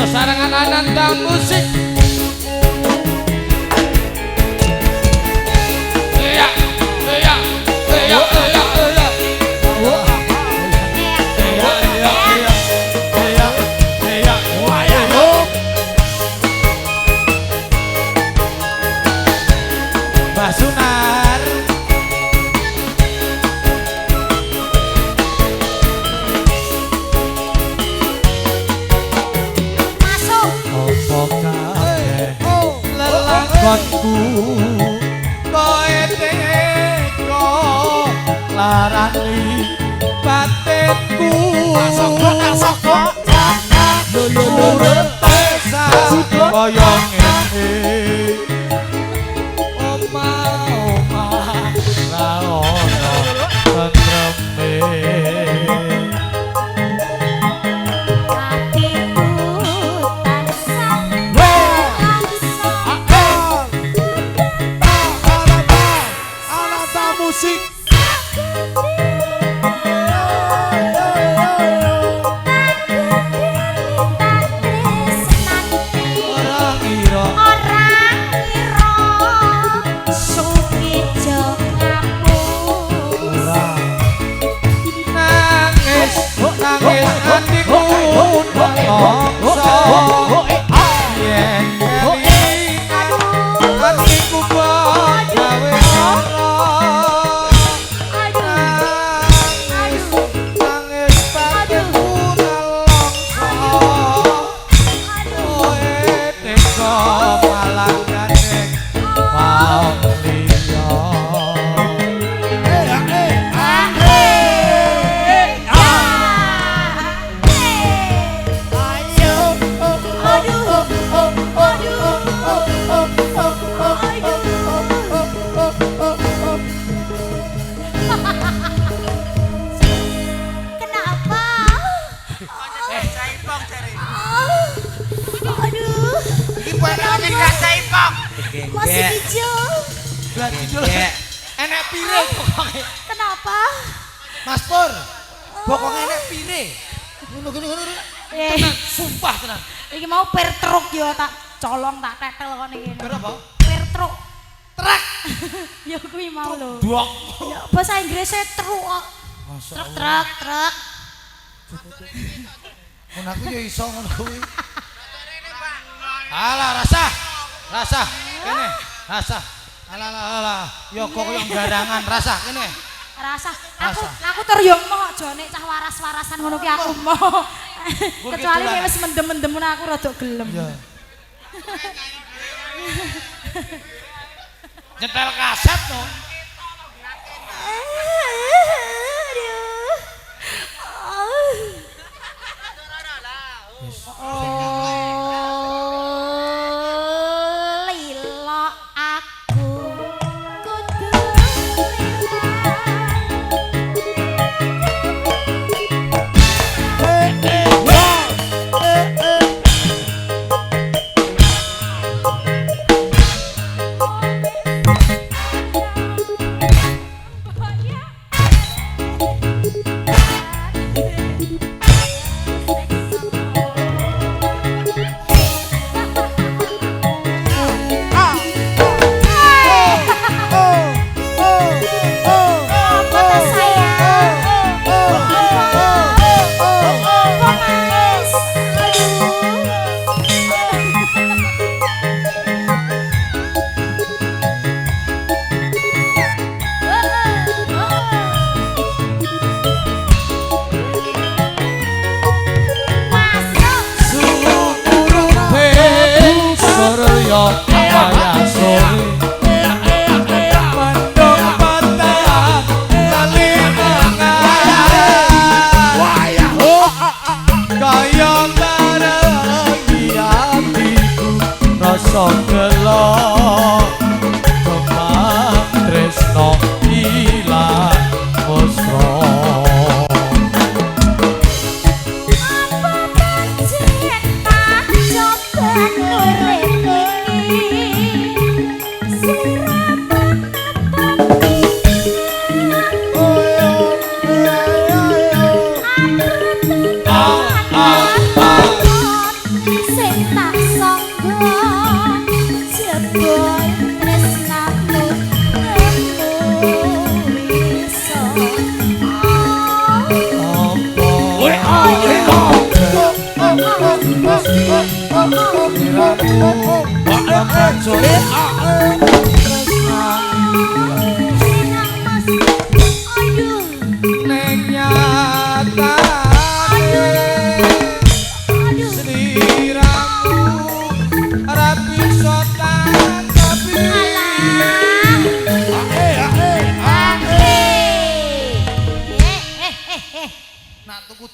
Sarangan Ananda Musik. Iya, iya, iya, iya, iya. Mbah Sunar. Lelakkonku koe teko larani batinku saka urip desa kaya ngene omah ra ono tentreme musik. Orang ira Sukijo ngapus nangis atiku nangsa yen atiku gawe masih hijau. Enek pire pokoknya. Kenapa? Mas Pur, pokoknya enek pire. Ngono. Tenang, sumpah tenang. Iki mau per truk yo tak colong tak tetel kok niki. Per apa? Per truk. Truk. Ya kuwi mau lho. Dok. Ya bahasa Inggrisnya truk kok. Truk. Ngono aku yo iso ngono kuwi. Alah rasa. Kene, rasa. Alah. Yo kok koyo garangan rasa kene. Rasa. Aku tur yo moh aja nek cah waras-warasan ngono ki aku moh. Kecuali nek wis mendem-mendem aku rada gelem. Iya. Nyetel kaset no. Lilo aku kudu Kaya barang di hatiku rasa jebul tresnaku nemu iso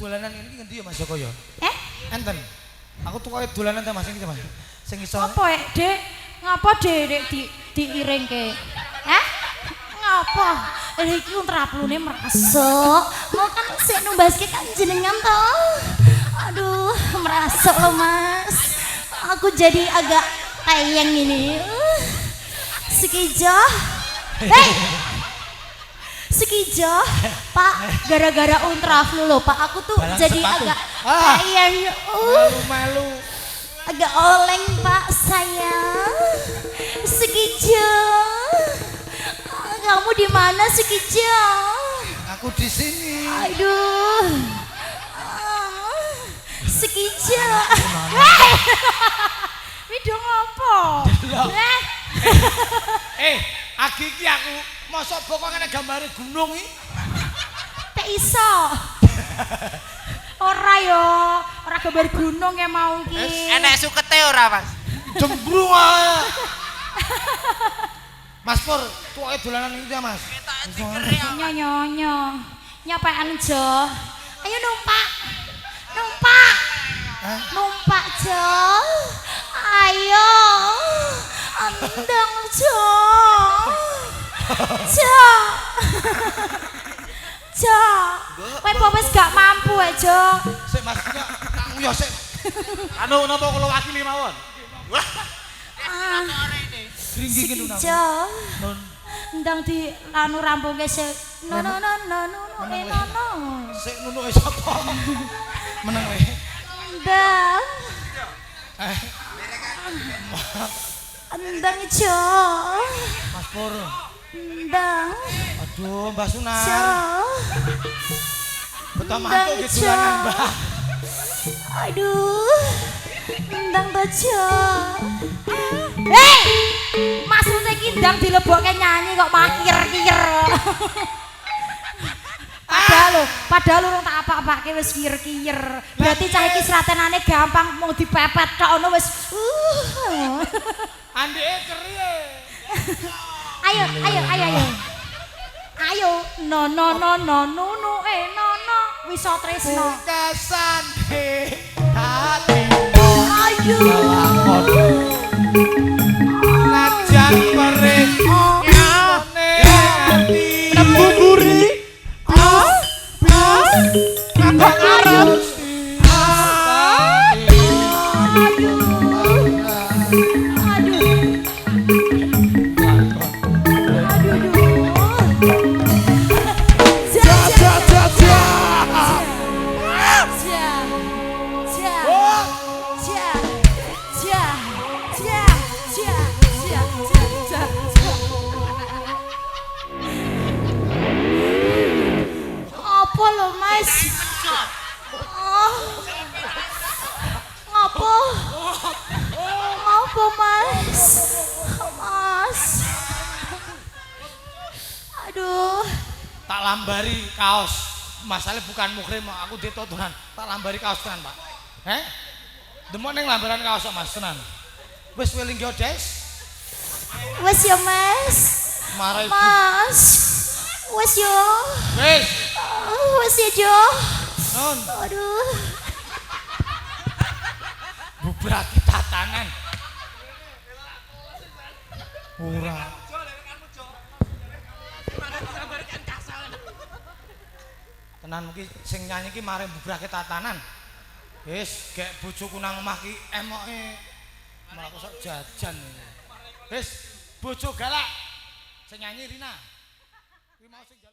dolanan ini ngendi ya Mas Joko ya? Enten. Aku tukoke dolanan ta Mas iki Mas. Sing iso. Apa Dek? Ngapa Dek diiringke? Ngapa? Iki untraplune merasuk. Mau kan sik numbaske kan jenengan to. Aduh, merasuk loh Mas. Aku jadi agak tayang ini. Sekijo. Sekijo, Pak, gara-gara untraflu loh Pak, aku tuh Balang jadi sepatu. agak tayang. Malu-malu. Agak oleng Pak sayang. Sekijo. Kamu di mana Sekijo? Aku di sini. Aduh. Sekijo. Video ngopo? Agi iki aku mosok pokoknya gambare gunung iki. Tak iso. Ora yo, ora gambar gunung ya mau iki. Enek sukete ora, Mas? Jembrung ae. Mas Pur, tukoke dolanan iki ya Mas. Nyonyo. Nyapakan Jo. Ayo numpak. Numpak. Numpak Jo. Ayo. Andang Jo. Jo. Kowe apa wis gak mampu ya Jo? Sik Mas, tak nguyos sik. Anu napa kula wakili mawon? Wah. Ringgi ki Nun. Jo. Ndang di anu rampungke sik. No. Sik nunuke sapa? Meneng kowe. Ndang. Ndang Jo. Mas Pur. Ndang. Aduh, Mbak Sunar. Jo. Betul mantuk ki dolanan, Mbak. Aduh. Ndang Jo. Mas Rute ki ndang dilebokke nyanyi kok makir-kir. Padahal urung tak apa-apake wis kir-kir. Berarti cah iki sratenane gampang mau dipepet tok ngono wis. Andeke keriye. Ayo. Ayo, no, wis tresno. Kesan hati. Ayo. Najan perih. Ngene ati. Buburi. Apa lo Mas? Ngapa? Ngapa Mas? Mas. Aduh. Tak lambari kaos. Masalah bukan mukhrim, aku ditotonan. Tak lambari kaos tenan, Pak. Demok ning lambaran kaos kok Mas tenan. Wis weling yo, Des. Wes ya Mas. Marai Mas. Wes yo. wis. Wes ya Jo. Nun, Aduh. bubrake tatanan. Ora. Tenan iki sing nyanyi iki mari bubrake tatanan. Wis, gek bojoku nang omah ki emoke malah kok jajan. Wis, bojo galak. Sing nyanyi Rina. Kuwi mau sing